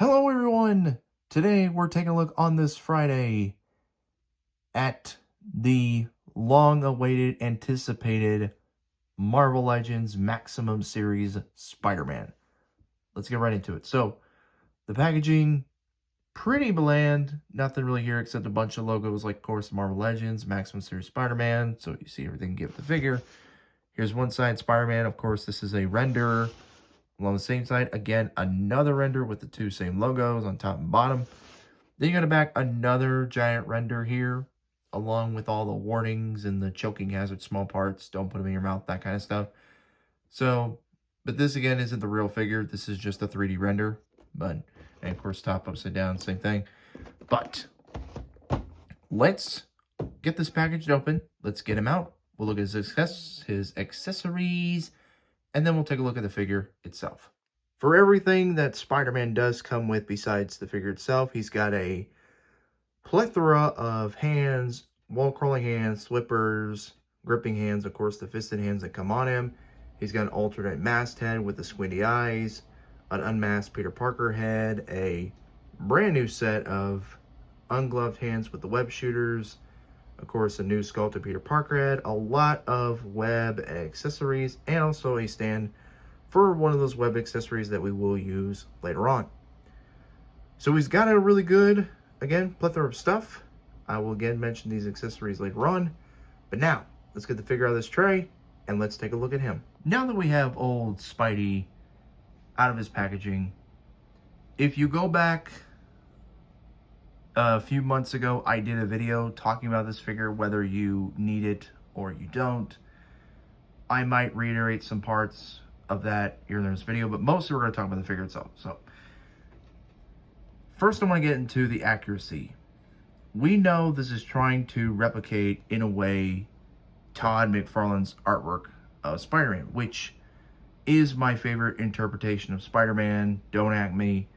Hello, everyone! Today we're taking a look on this Friday at the long-awaited, anticipated Marvel Legends Maximum Series Spider-Man. Let's get right into it. So, the packaging, pretty bland. Nothing really here except a bunch of logos like, of course, Marvel Legends, Maximum Series Spider-Man. So you see everything you get with the figure. Here's one side, Spider-Man. Of course, this is a render. Along the same side, again, another render with the two same logos on top and bottom. Then you got a back another giant render here, along with all the warnings and the choking hazard, small parts, don't put them in your mouth, that kind of stuff. So, but this again isn't the real figure. This is just a 3D render. But, and of course, top upside down, same thing. But, let's get this package open. Let's get him out. We'll look at his accessories, and then we'll take a look at the figure itself. For everything that Spider-Man does come with besides the figure itself, he's got a plethora of hands, wall-crawling hands, slippers, gripping hands, of course, the fisted hands that come on him. He's got an alternate masked head with the squinty eyes, an unmasked Peter Parker head, a brand new set of ungloved hands with the web shooters, of course, a new sculpted Peter Parker head, a lot of web accessories, and also a stand for one of those web accessories that we will use later on. So he's got a really good, again, plethora of stuff. I will again mention these accessories later on. But now, let's get the figure out of this tray, and let's take a look at him. Now that we have old Spidey out of his packaging, if you go back a few months ago, I did a video talking about this figure, whether you need it or you don't. I might reiterate some parts of that here in this video, but mostly we're going to talk about the figure itself. So, first I want to get into the accuracy. We know this is trying to replicate, in a way, Todd McFarlane's artwork of Spider-Man, which is my favorite interpretation of Spider-Man. Don't at me.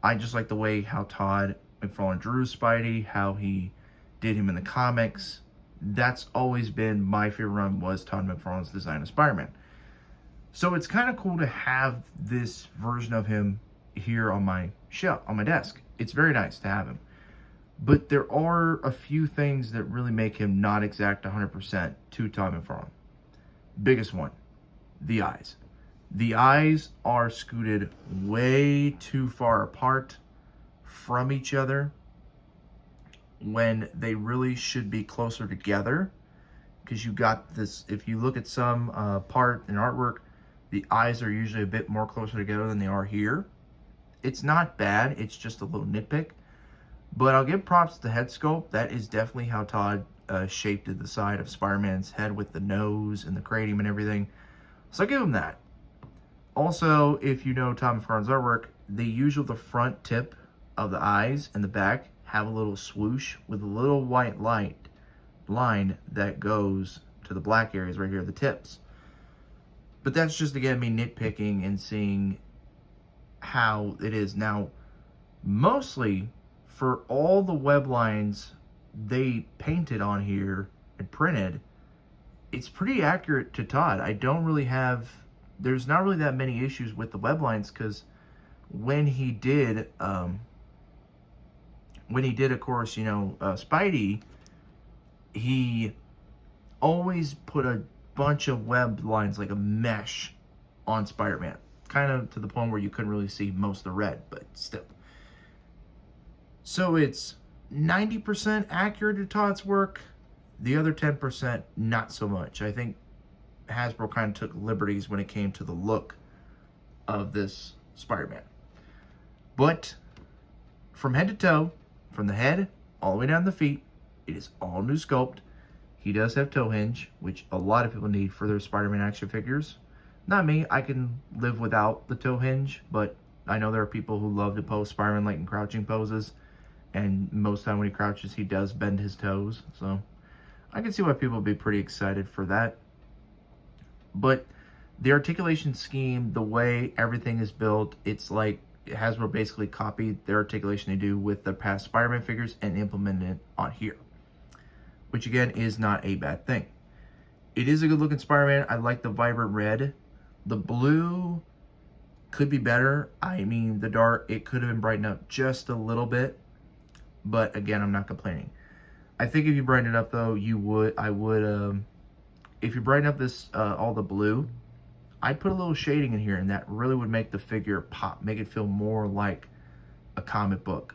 I just like the way how Todd McFarlane drew Spidey, how he did him in the comics. That's always been my favorite run, was Todd McFarlane's design of Spider-Man. So it's kind of cool to have this version of him here on my shelf, on my desk. It's very nice to have him. But there are a few things that really make him not exact 100% to Todd McFarlane. Biggest one, the eyes. The eyes are scooted way too far apart from each other when they really should be closer together. Because you got this, if you look at some part in artwork, the eyes are usually a bit more closer together than they are here. It's not bad, it's just a little nitpick. But I'll give props to the head sculpt. That is definitely how Todd shaped the side of Spider-Man's head with the nose and the cranium and everything. So I'll give him that. Also, if you know Todd McFarlane's artwork, they usually the front tip of the eyes and the back have a little swoosh with a little white light line that goes to the black areas right here, the tips. But that's just, again, me nitpicking and seeing how it is. Now, mostly for all the web lines they painted on here and printed, it's pretty accurate to Todd. I don't really have, there's not really that many issues with the web lines, because when he did, of course, Spidey, he always put a bunch of web lines, like a mesh, on Spider-Man. Kind of to the point where you couldn't really see most of the red, but still. So it's 90% accurate to Todd's work. The other 10%, not so much. I think Hasbro kind of took liberties when it came to the look of this Spider-Man. But from head to toe, from the head all the way down to the feet, it is all new sculpt. He does have toe hinge, which a lot of people need for their Spider-Man action figures. Not me, I can live without the toe hinge, but I know there are people who love to pose Spider-Man like in crouching poses, and most of the time when he crouches, he does bend his toes, so I can see why people would be pretty excited for that. But the articulation scheme, the way everything is built, it's like Hasbro basically copied their articulation they do with the past Spider-Man figures and implemented it on here, which again is not a bad thing. It is a good looking Spider-Man. I like the vibrant red. The blue Could be better. I mean, the dart, it could have been brightened up just a little bit, but again, I'm not complaining. I think if you brighten it up though, if you brighten up this, all the blue, I'd put a little shading in here, and that really would make the figure pop, make it feel more like a comic book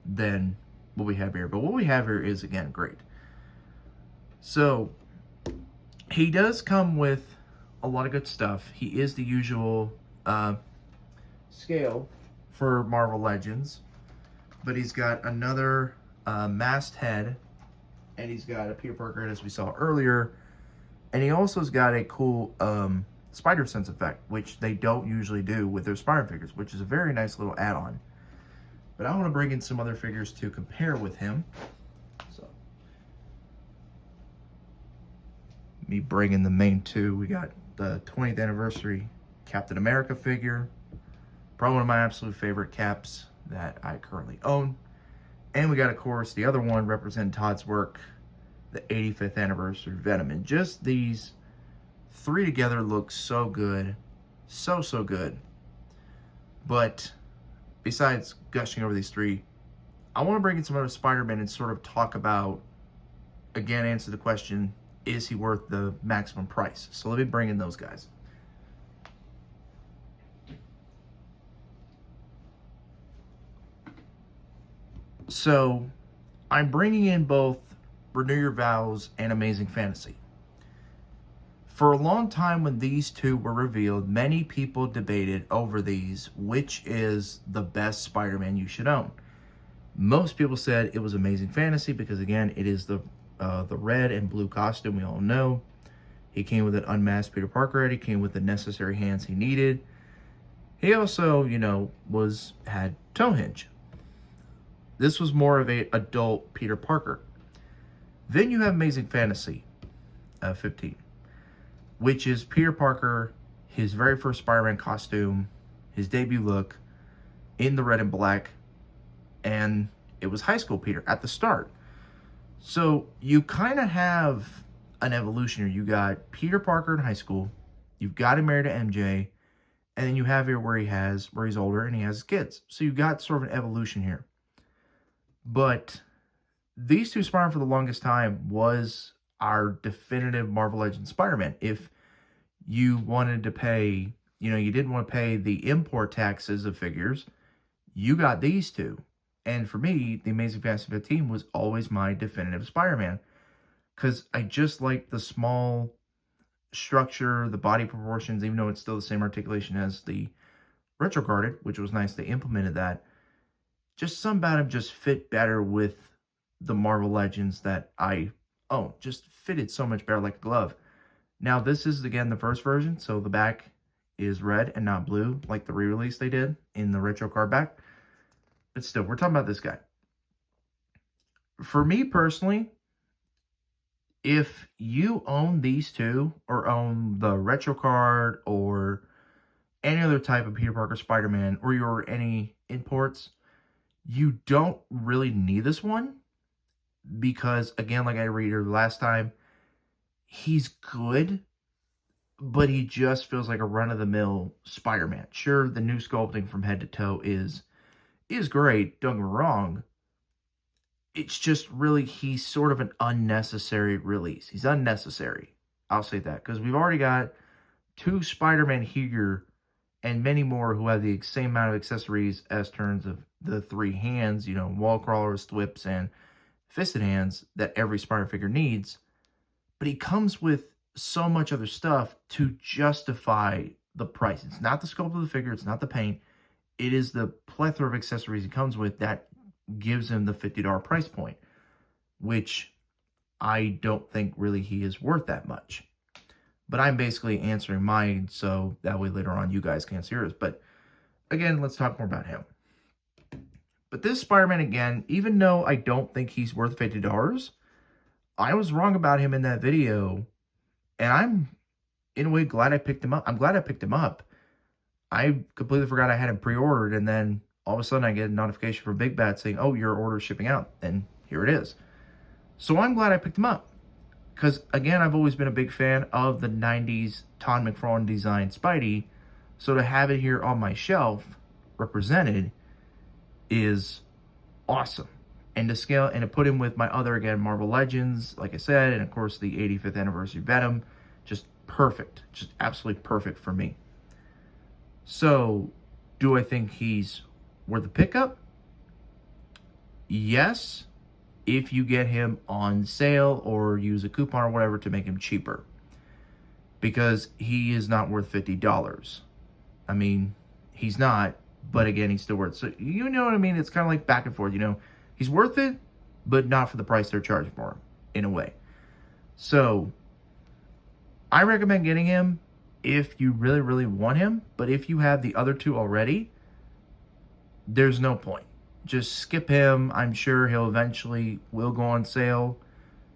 than what we have here. But what we have here is, again, great. So he does come with a lot of good stuff. He is the usual scale for Marvel Legends, but he's got another masked head, and he's got a Peter Parker head, as we saw earlier, and he also has got a cool spider sense effect, which they don't usually do with their Spider figures, which is a very nice little add-on. But I want to bring in some other figures to compare with him. So, me bringing the main two. We got the 20th anniversary Captain America figure, probably one of my absolute favorite caps that I currently own. And we got, of course, the other one representing Todd's work, the 85th anniversary Venom. And just these three together look so good. So good. But besides gushing over these three, I want to bring in some other Spider-Man and sort of talk about, again, answer the question, is he worth the maximum price? So let me bring in those guys. So I'm bringing in both Renew Your Vows and Amazing Fantasy. For a long time when these two were revealed, many people debated over these, which is the best Spider-Man you should own. Most people said it was Amazing Fantasy because, again, it is the red and blue costume we all know. He came with an unmasked Peter Parker head. He came with the necessary hands he needed. He also, had toe hinge. This was more of a adult Peter Parker. Then you have Amazing Fantasy 15, which is Peter Parker, his very first Spider-Man costume, his debut look in the red and black, and it was high school Peter at the start. So you kind of have an evolution here. You got Peter Parker in high school, you've got him married to MJ, and then you have here where he's older and he has kids. So you've got sort of an evolution here. But these two Spider-Man for the longest time was our definitive Marvel Legends Spider-Man. If you wanted to pay, you didn't want to pay the import taxes of figures, you got these two. And for me, the Amazing Fantasy 15 was always my definitive Spider-Man, because I just like the small structure, the body proportions, even though it's still the same articulation as the Retro Guarded, which was nice they implemented that. Just some about him just fit better with the Marvel Legends that I own. Just fitted so much better like a glove. Now, this is, again, the first version, so the back is red and not blue, like the re-release they did in the retro card back. But still, we're talking about this guy. For me personally, if you own these two, or own the retro card, or any other type of Peter Parker Spider-Man, or you're any imports, you don't really need this one. Because, again, like I read last time, he's good, but he just feels like a run-of-the-mill Spider-Man. Sure, the new sculpting from head to toe is great, don't get me wrong. It's just really, he's sort of an unnecessary release. He's unnecessary. I'll say that, because we've already got two Spider-Man here and many more who have the same amount of accessories as terms of the three hands, wall crawlers, thwips, and fisted hands that every Spider figure needs. But he comes with so much other stuff to justify the price. It's not the sculpt of the figure, it's not the paint. It is the plethora of accessories he comes with that gives him the $50 price point, which I don't think really he is worth that much. But I'm basically answering mine, so that way later on you guys can answer yours. But again, let's talk more about him. But this Spider-Man, again, even though I don't think he's worth $50, I was wrong about him in that video. And I'm, in a way, glad I picked him up. I'm glad I picked him up. I completely forgot I had him pre-ordered. And then all of a sudden I get a notification from Big Bad saying, oh, your order's shipping out. And here it is. So I'm glad I picked him up. Because, again, I've always been a big fan of the 90s Todd McFarlane designed Spidey. So to have it here on my shelf represented is awesome. And to scale and to put him with my other, again, Marvel Legends, like I said, and of course the 85th anniversary Venom, just perfect. Just absolutely perfect for me. So, do I think he's worth a pickup? Yes, if you get him on sale or use a coupon or whatever to make him cheaper. Because he is not worth $50. I mean, he's not, but again, he's still worth it. So, you know what I mean? It's kind of like back and forth, you know. He's worth it, but not for the price they're charging for him, in a way. So, I recommend getting him if you really, really want him. But if you have the other two already, there's no point. Just skip him. I'm sure he'll eventually will go on sale.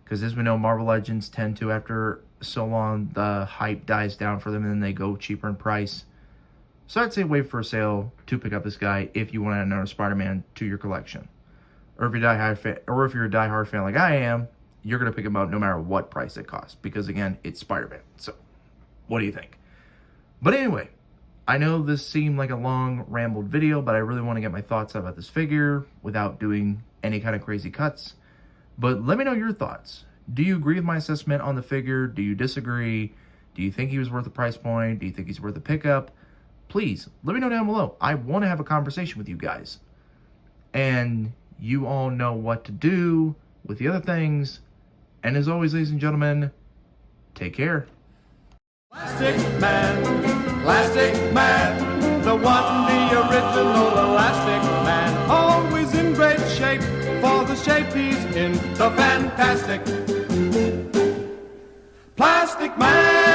Because as we know, Marvel Legends tend to, after so long, the hype dies down for them and then they go cheaper in price. So I'd say wait for a sale to pick up this guy if you want to add another Spider-Man to your collection. Or if you're a die-hard fan like I am, you're going to pick him up no matter what price it costs. Because again, it's Spider-Man. So, what do you think? But anyway, I know this seemed like a long, rambled video, but I really want to get my thoughts out about this figure without doing any kind of crazy cuts. But let me know your thoughts. Do you agree with my assessment on the figure? Do you disagree? Do you think he was worth the price point? Do you think he's worth a pickup? Please, let me know down below. I want to have a conversation with you guys. And you all know what to do with the other things. And as always, ladies and gentlemen, take care. Plastic Man, the one, the original Elastic Man. Always in great shape for the shape he's in, the fantastic Plastic Man.